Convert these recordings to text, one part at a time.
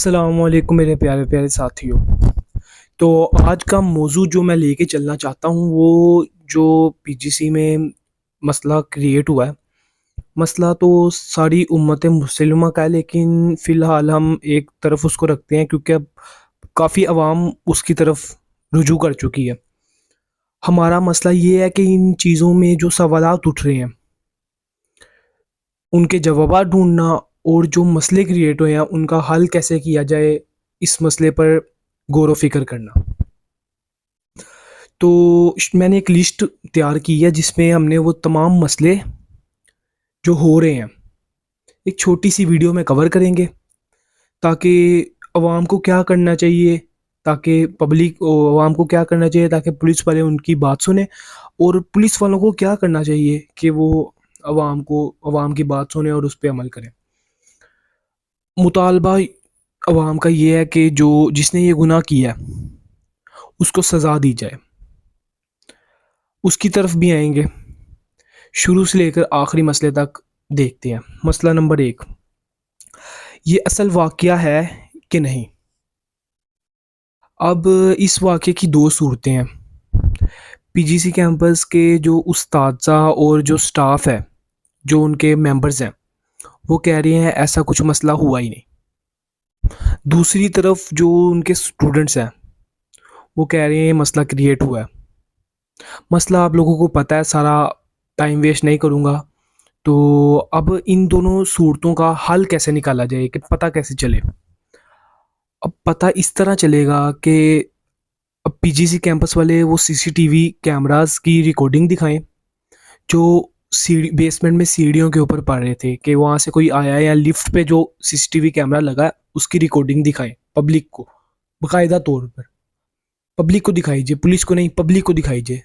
अस्सलामुअलैकुम मेरे प्यारे प्यारे साथियों। तो आज का मौजू जो मैं लेके चलना चाहता हूँ वो जो पीजीसी में मसला क्रिएट हुआ है। मसला तो सारी उम्मत मुस्लिमा का है, लेकिन फ़िलहाल हम एक तरफ उसको रखते हैं क्योंकि अब काफ़ी अवाम उसकी तरफ रुजू कर चुकी है। हमारा मसला ये है कि इन चीज़ों में जो सवालात उठ रहे हैं उनके जवाबात ढूँढना और जो मसले क्रिएट हुए हैं उनका हल कैसे किया जाए, इस मसले पर गौर व फ़िक्र करना। तो मैंने एक लिस्ट तैयार की है जिसमें हमने वो तमाम मसले जो हो रहे हैं एक छोटी सी वीडियो में कवर करेंगे, ताकि अवाम को क्या करना चाहिए, ताकि पब्लिक अवाम को क्या करना चाहिए ताकि पुलिस वाले उनकी बात सुने, और पुलिस वालों को क्या करना चाहिए कि वो अवाम की बात सुने और उस पर अमल करें। मुतालबा अवाम का ये है कि जो जिसने ये गुनाह किया है उसको सज़ा दी जाए। उसकी तरफ भी आएंगे, शुरू से लेकर आखिरी मसले तक देखते हैं। मसला नंबर एक, ये असल वाक़या है कि नहीं। अब इस वाक़े की दो सूरतें हैं। पीजीसी कैंपस के जो उस्तादज़ा और जो स्टाफ है, जो उनके मेंबर्स हैं, वो कह रहे हैं ऐसा कुछ मसला हुआ ही नहीं। दूसरी तरफ जो उनके स्टूडेंट्स हैं वो कह रहे हैं मसला क्रिएट हुआ है। मसला आप लोगों को पता है सारा, टाइम वेस्ट नहीं करूँगा। तो अब इन दोनों सूरतों का हल कैसे निकाला जाए, कि पता कैसे चले। अब पता इस तरह चलेगा कि अब पीजीसी कैंपस वाले वो सीसीटीवी कैमरास की रिकॉर्डिंग दिखाएं जो सीढ़ी बेसमेंट में सीढ़ियों के ऊपर पड़ रहे थे, कि वहाँ से कोई आया है, या लिफ्ट पे जो सीसीटीवी कैमरा लगा है उसकी रिकॉर्डिंग दिखाएं पब्लिक को, बाकायदा तौर पर पब्लिक को दिखाइए, पुलिस को नहीं, पब्लिक को दिखाइए।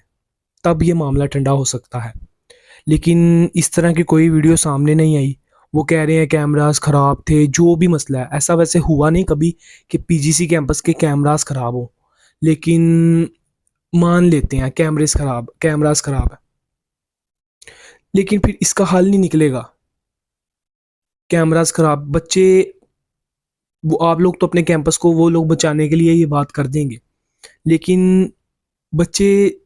तब ये मामला ठंडा हो सकता है। लेकिन इस तरह की कोई वीडियो सामने नहीं आई। वो कह रहे हैं कैमरास ख़राब थे, जो भी मसला है, ऐसा वैसे हुआ नहीं कभी कि पीजीसी कैंपस के कैमरास ख़राब हो। लेकिन मान लेते हैं कैमरास ख़राब है, लेकिन फिर इसका हल नहीं निकलेगा। कैमरास ख़राब, बच्चे, वो आप लोग तो अपने कैंपस को वो लोग बचाने के लिए ये बात कर देंगे, लेकिन बच्चे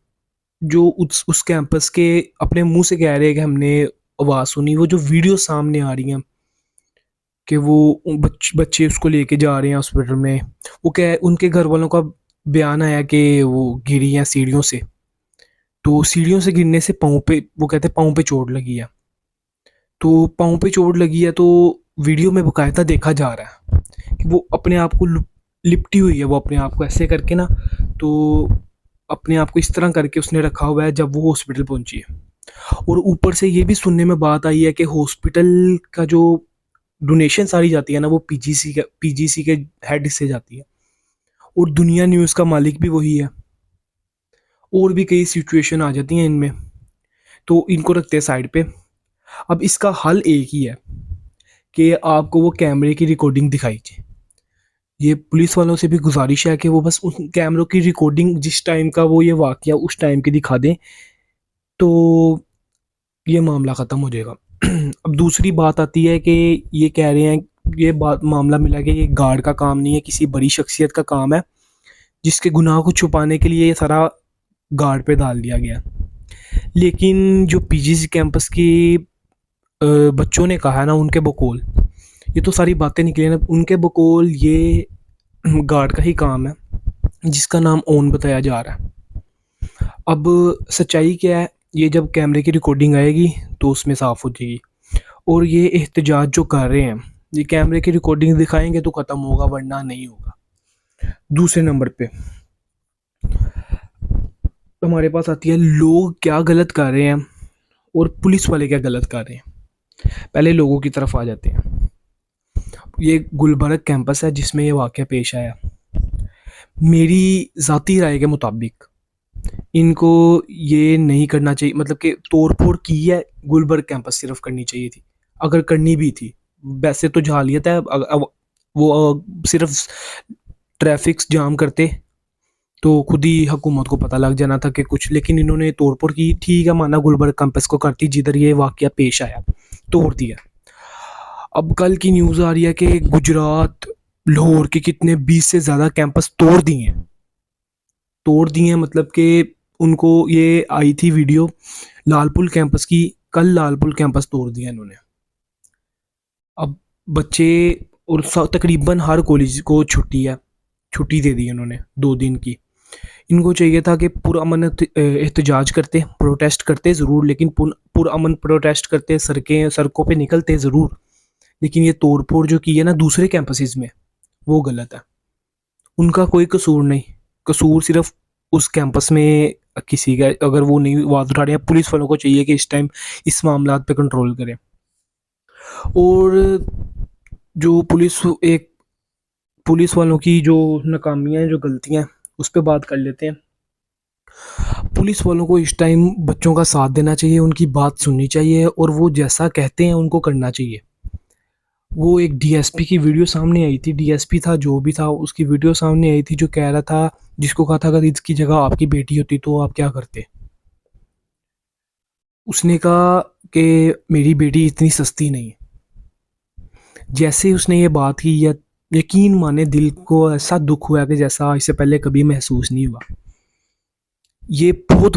जो उस कैंपस के अपने मुंह से कह रहे हैं कि हमने आवाज़ सुनी, वो जो वीडियो सामने आ रही हैं कि वो बच्चे उसको लेके जा रहे हैं हॉस्पिटल में, वो कह उनके घर वालों का बयान आया कि वो गिरी हैं सीढ़ियों से। तो सीढ़ियों से गिरने से पाँव पे, वो कहते हैं पाँव पे चोट लगी है। तो पाँव पे चोट लगी है तो वीडियो में बकायदा देखा जा रहा है कि वो अपने आप को लिपटी हुई है, वो अपने आप को ऐसे करके ना, तो अपने आप को इस तरह करके उसने रखा हुआ है जब वो हॉस्पिटल पहुंची है। और ऊपर से ये भी सुनने में बात आई है कि हॉस्पिटल का जो डोनेशन सारी जाती है ना, वो पीजीसी के हेड से जाती है, और दुनिया न्यूज़ का मालिक भी वही है। और भी कई सिचुएशन आ जाती हैं इनमें, तो इनको रखते हैं साइड पे। अब इसका हल एक ही है कि आपको वो कैमरे की रिकॉर्डिंग दिखाई चाहिए। ये पुलिस वालों से भी गुजारिश है कि वो बस उन कैमरों की रिकॉर्डिंग जिस टाइम का वो ये वाकया उस टाइम की दिखा दें, तो ये मामला ख़त्म हो जाएगा। अब दूसरी बात आती है कि ये कह रहे हैं, ये बात मामला मिला कि ये गार्ड का काम नहीं है, किसी बड़ी शख्सियत का काम है जिसके गुनाह को छुपाने के लिए ये सारा गार्ड पे डाल दिया गया। लेकिन जो पीजीसी कैंपस की बच्चों ने कहा है ना, उनके बकौल ये तो सारी बातें निकली ना, उनके बकौल ये गार्ड का ही काम है जिसका नाम ओन बताया जा रहा है। अब सच्चाई क्या है, ये जब कैमरे की रिकॉर्डिंग आएगी तो उसमें साफ़ हो जाएगी। और ये एहतजाज जो कर रहे हैं, ये कैमरे की रिकॉर्डिंग दिखाएंगे तो ख़त्म होगा, वरना नहीं होगा। दूसरे नंबर पे हमारे पास आती है लोग क्या गलत कर रहे हैं और पुलिस वाले क्या गलत कर रहे हैं। पहले लोगों की तरफ आ जाते हैं। ये गुलबर्ग कैंपस है जिसमें ये वाक़या पेश आया। मेरी ज़ाती राय के मुताबिक इनको ये नहीं करना चाहिए, मतलब कि तोड़ फोड़ की है गुलबर्ग कैंपस सिर्फ करनी चाहिए थी, अगर करनी भी थी। वैसे तो जहालियत है, वो सिर्फ ट्रैफिक जाम करते तो खुद ही हुकूमत को पता लग जाना था कि कुछ, लेकिन इन्होंने तोड़ फोड़ की। ठीक है, माना गुलबर्ग कैंपस को करती जिधर ये वाकया पेश आया, तोड़ दिया। अब कल की न्यूज़ आ रही है कि गुजरात लाहौर के कितने 20 से ज़्यादा कैंपस तोड़ दिए हैं मतलब कि उनको ये आई थी वीडियो लालपुर कैंपस की। कल लालपुर कैंपस तोड़ दिया इन्होंने। अब बच्चे और तकरीबन हर कॉलेज को छुट्टी दे दी इन्होंने 2 दिन की। इनको चाहिए था कि पुरअमन एहतजाज करते, प्रोटेस्ट करते ज़रूर, लेकिन पुरअमन प्रोटेस्ट करते, सड़कों पे निकलते ज़रूर, लेकिन ये तोड़ फोड़ जो की है ना दूसरे कैंपसेस में, वो गलत है। उनका कोई कसूर नहीं, कसूर सिर्फ उस कैंपस में किसी का। अगर वो नहीं आवाज़ उठा रहे हैं, पुलिस वालों को चाहिए कि इस टाइम इस मामला पे कंट्रोल करें। और जो पुलिस वालों की जो नाकामियाँ हैं, जो गलतियाँ हैं, उस पर बात कर लेते हैं। पुलिस वालों को इस टाइम बच्चों का साथ देना चाहिए, उनकी बात सुननी चाहिए और वो जैसा कहते हैं उनको करना चाहिए। वो एक डीएसपी की वीडियो सामने आई थी, डीएसपी था जो भी था, उसकी वीडियो सामने आई थी जो कह रहा था, जिसको कहा था अगर इसकी जगह आपकी बेटी होती तो आप क्या करते। उसने कहा कि मेरी बेटी इतनी सस्ती नहीं है। जैसे ही उसने ये बात की, या यकीन माने दिल को ऐसा दुख हुआ कि जैसा इससे पहले कभी महसूस नहीं हुआ। ये बहुत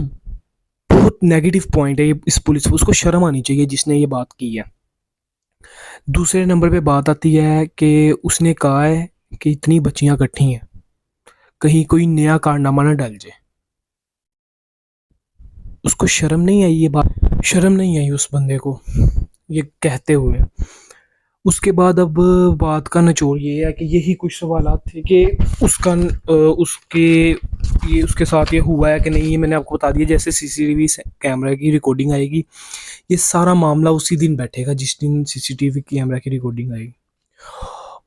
बहुत नेगेटिव पॉइंट है ये इस पुलिस को, उसको शर्म आनी चाहिए जिसने ये बात की है। दूसरे नंबर पे बात आती है कि उसने कहा है कि इतनी बच्चियां इकट्ठी हैं, कहीं कोई नया कारनामा ना डल जाए। उसको शर्म नहीं आई, ये बात शर्म नहीं आई उस बंदे को ये कहते हुए। उसके बाद अब बात का निचोड़ ये है कि यही कुछ सवालात थे कि उसके ये उसके साथ ये हुआ है कि नहीं, ये मैंने आपको बता दिया। जैसे सीसीटीवी कैमरा की रिकॉर्डिंग आएगी, ये सारा मामला उसी दिन बैठेगा जिस दिन सीसीटीवी कैमरा की रिकॉर्डिंग आएगी।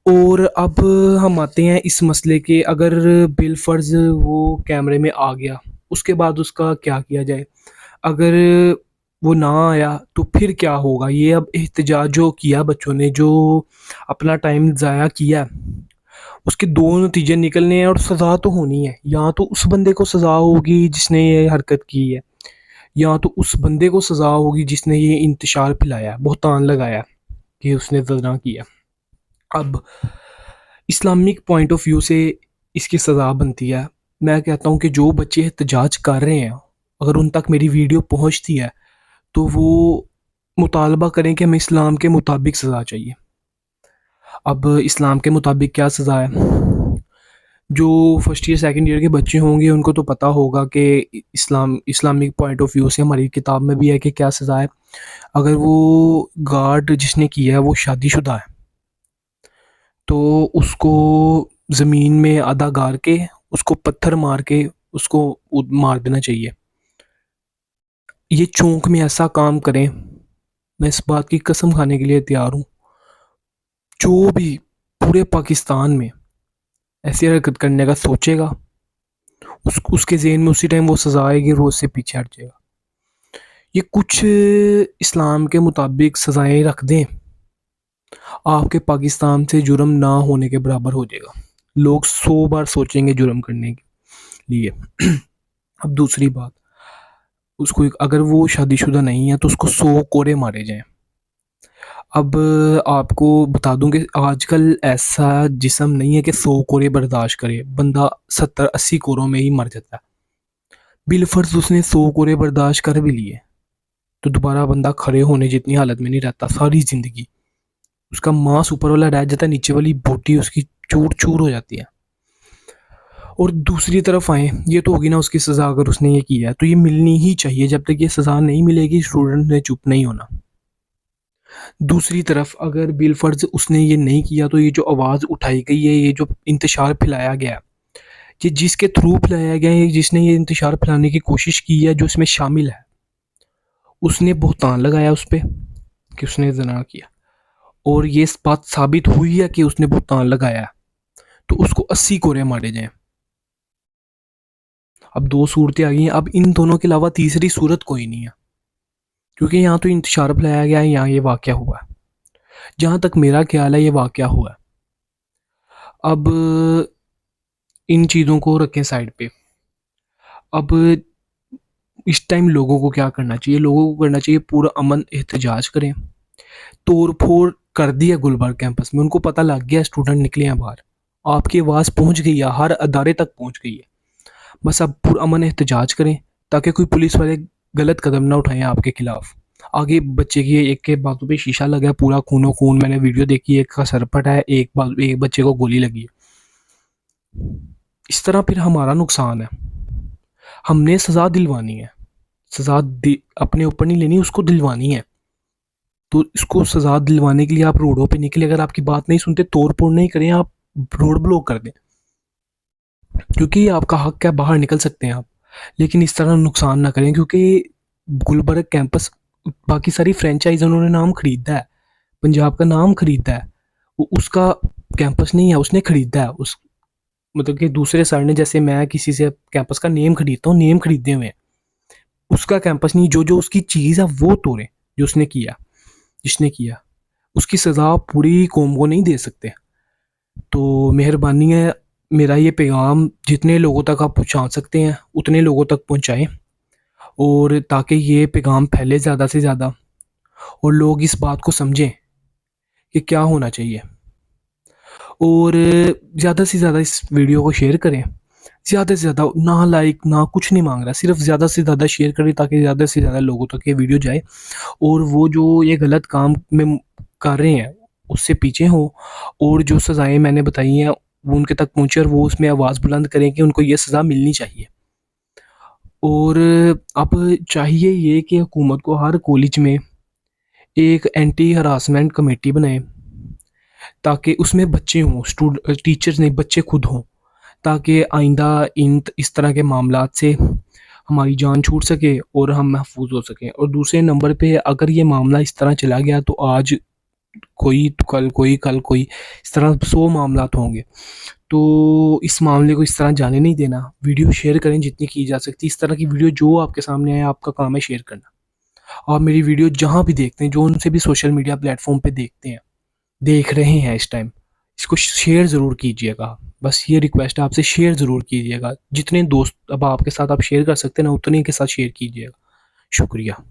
और अब हम आते हैं इस मसले के, अगर बिलफर्ज वो कैमरे में आ गया, उसके बाद उसका क्या किया जाए। अगर वो ना आया तो फिर क्या होगा। ये अब एहतजाज जो किया बच्चों ने, जो अपना टाइम ज़ाया किया, उसके दो नतीजे निकलने हैं और सज़ा तो होनी है। या तो उस बंदे को सज़ा होगी जिसने ये हरकत की है, या तो उस बंदे को सज़ा होगी जिसने ये इंतशार फैलाया, बहतान लगाया कि उसने ज़ना किया। अब इस्लामिक पॉइंट ऑफ व्यू से इसकी सज़ा बनती है। मैं कहता हूँ कि जो बच्चे एहतजाज कर रहे हैं, अगर उन तक मेरी वीडियो पहुँचती है तो वो मुतालबा करें कि हमें इस्लाम के मुताबिक सज़ा चाहिए। अब इस्लाम के मुताबिक क्या सज़ा है, जो फर्स्ट ईयर सेकंड ईयर के बच्चे होंगे उनको तो पता होगा कि इस्लामिक पॉइंट ऑफ व्यू से हमारी किताब में भी है कि क्या सज़ा है। अगर वो गार्ड जिसने किया है वो शादीशुदा है, तो उसको ज़मीन में आधा गाड़ के, उसको पत्थर मार के उसको मार देना चाहिए। ये चौंक में ऐसा काम करें, मैं इस बात की कसम खाने के लिए तैयार हूँ, जो भी पूरे पाकिस्तान में ऐसी हरकत करने का सोचेगा, उसके ज़हन में उसी टाइम वो सज़ा आएगी, रोज़ से पीछे हट जाएगा। ये कुछ इस्लाम के मुताबिक सज़ाएं रख दें, आपके पाकिस्तान से जुर्म ना होने के बराबर हो जाएगा। लोग 100 बार सोचेंगे जुर्म करने के लिए। अब दूसरी बात, उसको अगर वो शादीशुदा नहीं है तो उसको 100 कोड़े मारे जाएं। अब आपको बता दूं कि आजकल ऐसा जिस्म नहीं है कि 100 कोड़े बर्दाश्त करे, बंदा 70-80 कोड़ों में ही मर जाता है। बिलफर्ज उसने 100 कोड़े बर्दाश्त कर भी लिए तो दोबारा बंदा खड़े होने जितनी हालत में नहीं रहता सारी ज़िंदगी। उसका मांस ऊपर वाला रह जाता है, नीचे वाली बॉडी उसकी चूर चूर हो जाती है। और दूसरी तरफ आए, ये तो होगी ना उसकी सज़ा, अगर उसने ये किया है तो ये मिलनी ही चाहिए। जब तक ये सज़ा नहीं मिलेगी स्टूडेंट ने चुप नहीं होना। दूसरी तरफ अगर बिलफर्ज उसने ये नहीं किया तो ये जो आवाज़ उठाई गई है, ये जो इंतशार फैलाया गया, ये जिसके थ्रू फैलाया गया है, जिसने ये इंतशार फैलाने की कोशिश की है, जो इसमें शामिल है, उसने बहतान लगाया उस पर कि उसने ज़ना किया, और ये बात साबित हुई है कि उसने बहतान लगाया, तो उसको 80 कोड़े मारे जाएं। अब दो सूरतें आ गई हैं। अब इन दोनों के अलावा तीसरी सूरत कोई नहीं है, क्योंकि यहाँ तो इंतशार फैलाया गया है, यहाँ ये वाक़या हुआ है। जहाँ तक मेरा ख्याल है ये वाक़या हुआ है। अब इन चीज़ों को रखें साइड पे। अब इस टाइम लोगों को क्या करना चाहिए, लोगों को करना चाहिए पूरा अमन एहतजाज करें। तोड़ फोड़ कर दी है गुलबर्ग कैंपस में, उनको पता लग गया स्टूडेंट निकले हैं बाहर, आपकी आवाज़ पहुंच गई है, हर अदारे तक पहुंच गई है। बस आप पुरअमन एहतजाज करें ताकि कोई पुलिस वाले गलत कदम ना उठाएं आपके खिलाफ। आगे बच्चे की एक के बाजू पे शीशा लगा है, पूरा खूनो खून, मैंने वीडियो देखी, एक का सर फटा है, एक बच्चे को गोली लगी है। इस तरह फिर हमारा नुकसान है। हमने सजा दिलवानी है, अपने ऊपर नहीं लेनी, उसको दिलवानी है। तो इसको सजा दिलवाने के लिए आप रोडों पे निकले, अगर आपकी बात नहीं सुनते तोड़ फोड़ नहीं करें, आप रोड ब्लॉक कर दें, क्योंकि ये आपका हक है, बाहर निकल सकते हैं आप। लेकिन इस तरह नुकसान ना करें, क्योंकि गुलबर्ग कैंपस, बाकी सारी फ्रेंचाइज उन्होंने नाम खरीदा है, पंजाब का नाम खरीदा है, वो उसका कैंपस नहीं है, उसने खरीदा है। उस मतलब कि दूसरे सर ने, जैसे मैं किसी से कैंपस का नेम खरीदता हूँ, नेम खरीदे हुए हैं, उसका कैंपस नहीं। जो जो उसकी चीज़ है वो तोड़े, जो उसने किया, जिसने किया, उसकी सज़ा पूरी कौम को नहीं दे सकते। तो मेहरबानी है, मेरा ये पैगाम जितने लोगों तक आप पहुंचा सकते हैं उतने लोगों तक पहुंचाएं, और ताकि ये पैगाम फैले ज़्यादा से ज़्यादा, और लोग इस बात को समझें कि क्या होना चाहिए। और ज़्यादा से ज़्यादा इस वीडियो को शेयर करें, ज़्यादा से ज़्यादा, ना लाइक ना कुछ नहीं मांग रहा, सिर्फ ज़्यादा से ज़्यादा शेयर करें ताकि ज़्यादा से ज़्यादा लोगों तक ये वीडियो जाए, और वो जो ये गलत काम में कर रहे हैं उससे पीछे हो, और जो सज़ाएं मैंने बताई हैं वो उनके तक पहुँचे, और वो उसमें आवाज़ बुलंद करें कि उनको ये सज़ा मिलनी चाहिए। और अब चाहिए ये कि हुकूमत को हर कॉलेज में एक एंटी हरासमेंट कमेटी बनाए, ताकि उसमें बच्चे हों, टीचर्स नहीं, बच्चे खुद हों, ताकि आइंदा इन इस तरह के मामलात से हमारी जान छूट सके और हम महफूज हो सकें। और दूसरे नंबर पे, अगर ये मामला इस तरह चला गया तो आज कोई तो कल कोई, कल कोई, इस तरह 100 मामलात होंगे। तो इस मामले को इस तरह जाने नहीं देना। वीडियो शेयर करें जितनी की जा सकती है, इस तरह की वीडियो जो आपके सामने आए, आपका काम है शेयर करना। आप मेरी वीडियो जहाँ भी देखते हैं, जो उनसे भी सोशल मीडिया प्लेटफॉर्म पे देखते हैं, देख रहे हैं इस टाइम, इसको शेयर ज़रूर कीजिएगा। बस ये रिक्वेस्ट है आपसे, शेयर ज़रूर कीजिएगा। जितने दोस्त अब आपके साथ आप शेयर कर सकते हैं ना, उतने के साथ शेयर कीजिएगा। शुक्रिया।